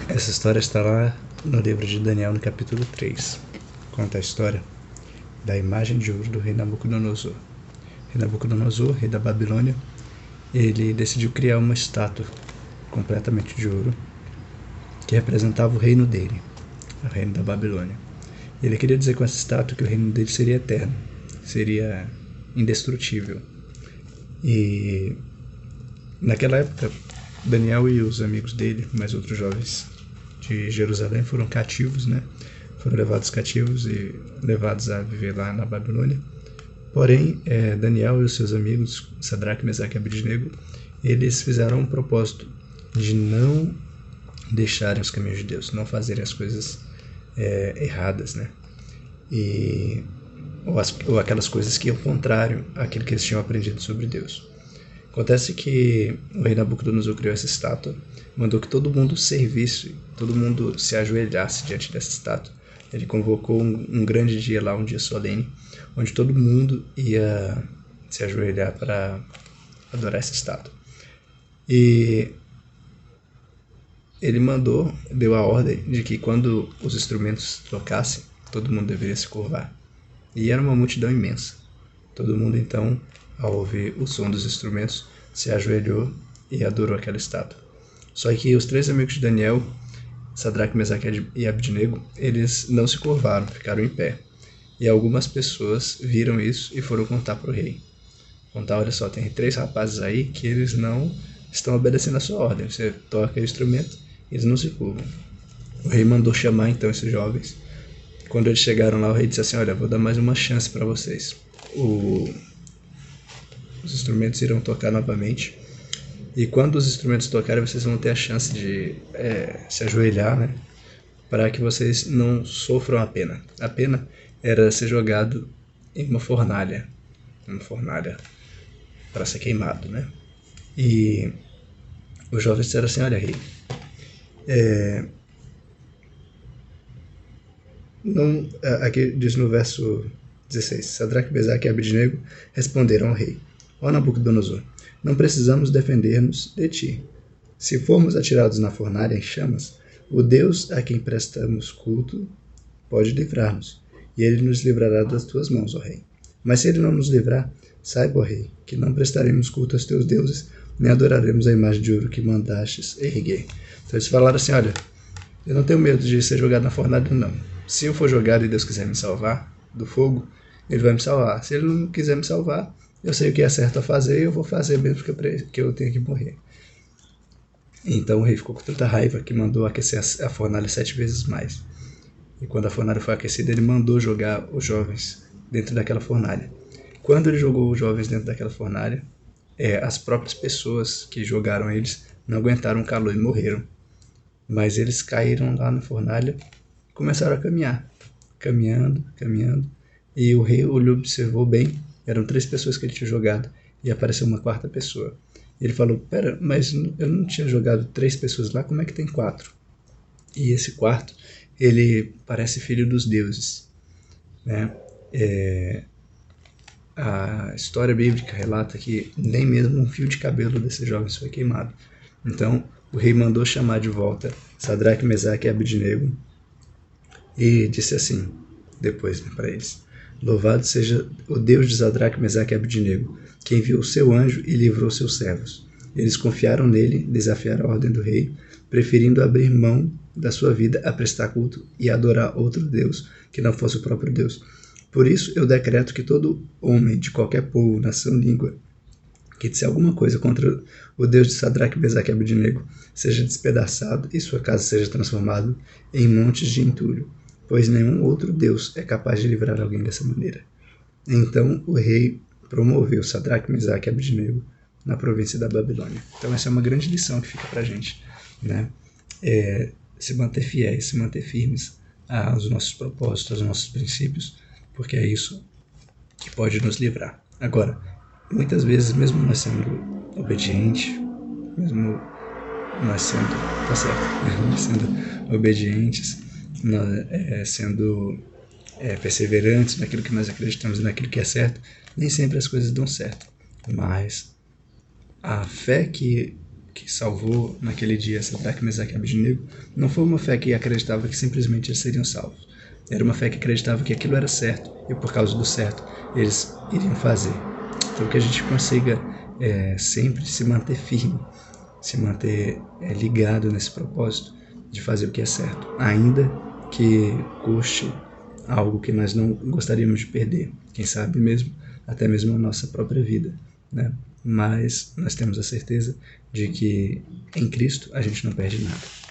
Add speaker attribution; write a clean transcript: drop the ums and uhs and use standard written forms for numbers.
Speaker 1: Essa história está lá no livro de Daniel, no capítulo 3. Conta a história da imagem de ouro do rei Nabucodonosor. Rei Nabucodonosor, rei da Babilônia, ele decidiu criar uma estátua completamente de ouro que representava o reino dele, o reino da Babilônia. Ele queria dizer com essa estátua que o reino dele seria eterno, seria indestrutível. E naquela época, Daniel e os amigos dele, mais outros jovens de Jerusalém, foram cativos, né? Foram levados cativos e levados a viver lá na Babilônia. Porém, Daniel e os seus amigos, Sadraque, Mesaque e Abednego, eles fizeram um propósito de não deixarem os caminhos de Deus, não fazerem as coisas erradas, né? Ou aquelas coisas que iam contrário àquilo que eles tinham aprendido sobre Deus. Acontece que o rei Nabucodonosor criou essa estátua, mandou que todo mundo servisse, todo mundo se ajoelhasse diante dessa estátua. Ele convocou um grande dia lá, um dia solene, onde todo mundo ia se ajoelhar para adorar essa estátua. E ele deu a ordem de que quando os instrumentos tocassem, todo mundo deveria se curvar. E era uma multidão imensa. Todo mundo então, ao ouvir o som dos instrumentos, se ajoelhou e adorou aquela estátua. Só que os três amigos de Daniel, Sadraque, Mesaque e Abednego, eles não se curvaram, ficaram em pé. E algumas pessoas viram isso e foram contar para o rei. Contar, olha só, tem 3 rapazes aí que eles não estão obedecendo a sua ordem. Você toca o instrumento, eles não se curvam. O rei mandou chamar então esses jovens. Quando eles chegaram lá, o rei disse assim, olha, vou dar mais uma chance para vocês. Os instrumentos irão tocar novamente. E quando os instrumentos tocarem, vocês vão ter a chance de se ajoelhar, né? Para que vocês não sofram a pena. A pena era ser jogado em uma fornalha para ser queimado, né? E os jovens disseram assim, olha, rei, aqui diz no verso 16, Sadraque, Mesaque e Abednego responderam ao rei, ó Nabucodonosor, não precisamos defender-nos de ti. Se formos atirados na fornalha em chamas, o Deus a quem prestamos culto pode livrar-nos, e ele nos livrará das tuas mãos, ó rei. Mas se ele não nos livrar, saiba, ó rei, que não prestaremos culto aos teus deuses, nem adoraremos a imagem de ouro que mandastes erguer. Então eles falaram assim, olha, eu não tenho medo de ser jogado na fornalha, não. Se eu for jogado e Deus quiser me salvar do fogo, ele vai me salvar. Se ele não quiser me salvar, eu sei o que é certo a fazer e eu vou fazer mesmo que eu tenha que morrer. Então o rei ficou com tanta raiva que mandou aquecer a fornalha 7 vezes mais. E quando a fornalha foi aquecida, ele mandou jogar os jovens dentro daquela fornalha. Quando ele jogou os jovens dentro daquela fornalha, as próprias pessoas que jogaram eles não aguentaram o calor e morreram. Mas eles caíram lá na fornalha e começaram a caminhar. Caminhando. E o rei observou bem, eram 3 pessoas que ele tinha jogado, e apareceu uma 4ª pessoa. E ele falou, pera, mas eu não tinha jogado 3 pessoas lá, como é que tem 4? E esse 4º, ele parece filho dos deuses, né? A história bíblica relata que nem mesmo um fio de cabelo desses jovens foi queimado. Então, o rei mandou chamar de volta Sadraque, Mesaque e Abednego e disse assim, depois para eles, louvado seja o Deus de Sadraque, Mesaque e Abednego, que enviou o seu anjo e livrou seus servos. Eles confiaram nele, desafiaram a ordem do rei, preferindo abrir mão da sua vida a prestar culto e adorar outro Deus que não fosse o próprio Deus. Por isso eu decreto que todo homem de qualquer povo, nação, língua, que disser alguma coisa contra o Deus de Sadraque, Mesaque e Abednego, seja despedaçado e sua casa seja transformada em montes de entulho, pois nenhum outro Deus é capaz de livrar alguém dessa maneira. Então o rei promoveu Sadraque, Mesaque e Abednego na província da Babilônia. Então essa é uma grande lição que fica para a gente, né? Se manter fiéis, se manter firmes aos nossos propósitos, aos nossos princípios, porque é isso que pode nos livrar. Agora, muitas vezes, mesmo nós sendo obedientes, mesmo nós sendo obedientes, sendo perseverantes naquilo que nós acreditamos e naquilo que é certo, nem sempre as coisas dão certo. Mas a fé que que salvou naquele dia Sadraque, Mesaque e Abednego não foi uma fé que acreditava que simplesmente eles seriam salvos. Era uma fé que acreditava que aquilo era certo e por causa do certo eles iriam fazer. Então que a gente consiga sempre se manter firme, se manter ligado nesse propósito de fazer o que é certo, ainda que custe algo que nós não gostaríamos de perder, quem sabe mesmo, até mesmo a nossa própria vida, né? Mas nós temos a certeza de que em Cristo a gente não perde nada.